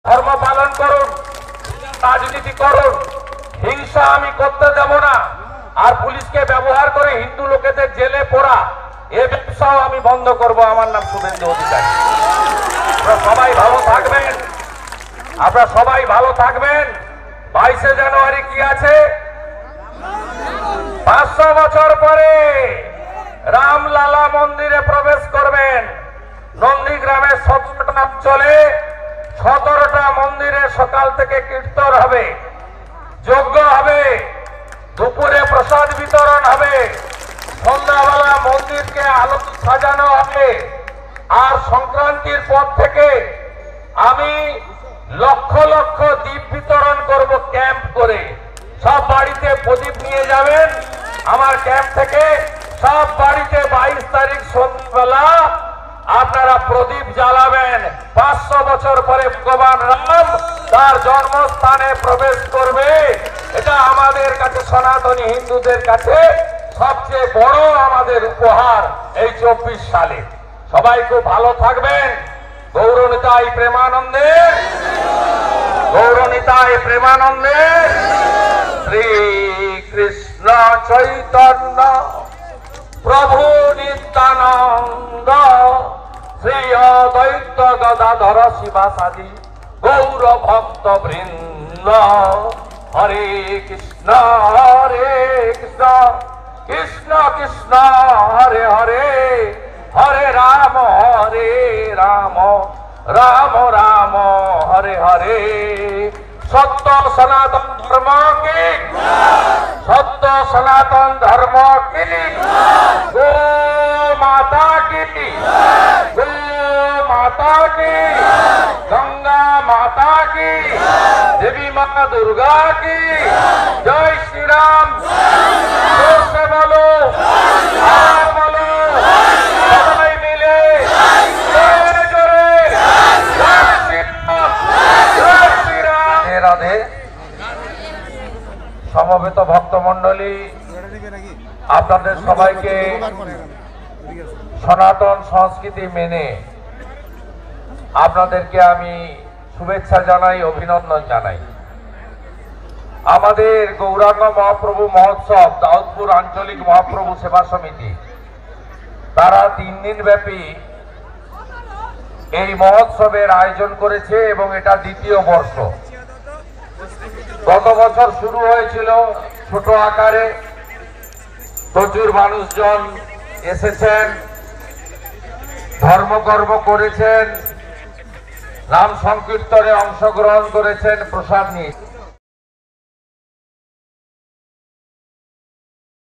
ধর্ম পালন করুন, রাজনীতি করুন, হিংসা আমি করতে দেব না। আর পুলিশকে ব্যবহার করে হিন্দু লোকেদের জেলে পোড়া এ ব্যবসাও আমি বন্ধ করব। আমার নাম শুভেন্দু অধিকারী। আপনারা সবাই ভালো থাকবেন, আপনারা সবাই ভালো থাকবেন। 22শে জানুয়ারি কি আছে? 500 বছর পরে রামলালা মন্দিরে প্রবেশ করবেন। নন্দীগ্রামের 17টা অঞ্চলে 17টা মন্দিরে সকাল থেকে কীর্তন হবে, যজ্ঞ হবে, দুপুরে প্রসাদ বিতরণ হবে, সন্ধ্যাবেলা মন্দিরকে আলো সাজানো হবে। আর সংক্রান্তির পর থেকে আমি লক্ষ লক্ষ দ্বীপ বিতরণ করব ক্যাম্প করে। সব বাড়িতে প্রদীপ নিয়ে যাবেন আমার ক্যাম্প থেকে। সব বাড়িতে 22 তারিখ সন্ধ্যাবেলা আপনারা প্রদীপ জ্বালাবেন। 500 বছর পরে ভগবান রাম তার জন্মস্থানে প্রবেশ করবে। এটা আমাদের কাছে সনাতনী হিন্দুদের কাছে সবচেয়ে বড় আমাদের উপহার এই 24 সালে। সবাই খুব ভালো থাকবেন। গৌরনিতাই প্রেমানন্দে, গৌরনিতাই প্রেমানন্দে। শ্রী কৃষ্ণ চৈতন্য প্রভু নিত্যানন্দ, শ্রী অদ্বৈত গদাধর শিবাসাদি গৌর ভক্ত বৃন্দ। হরে কৃষ্ণ কৃষ্ণ কৃষ্ণ হরে হরে, হরে রাম রাম রাম হরে হরে। সত্য সনাতন ধর্ম কি, সত্য সনাতন ধর্ম কি, গো মাতা কি, গো মাতা কি, গঙ্গা মাতা কি, দেবী মা দুর্গা কি। জয় শ্রীরাম। জোরসে বলো, আর বলো, সবাই মিলে জোরে জোরে জয় শ্রীরাম, জয় শ্রীরাম। রাধে। সমবেত ভক্তমণ্ডলী, আপনাদের সবাইকে সনাতন সংস্কৃতি মেনে আপনাদেরকে আমি শুভেচ্ছা জানাই, অভিনন্দন জানাই। আমাদের গৌরাঙ্গ মহাপ্রভু মহোৎসব, দাউদপুর আঞ্চলিক মহাপ্রভু সেবা সমিতি, তারা 3 দিন ব্যাপী এই মহোৎসবের আয়োজন করেছে এবং এটা 2য় বর্ষ। গত বছর শুরু হয়েছিল ছোট আকারে, প্রচুর মানুষজন এসেছেন, ধর্মকর্ম করেছেন, নাম সংকীর্তনে অংশগ্রহণ করেছেন, প্রসাদ নিয়ে।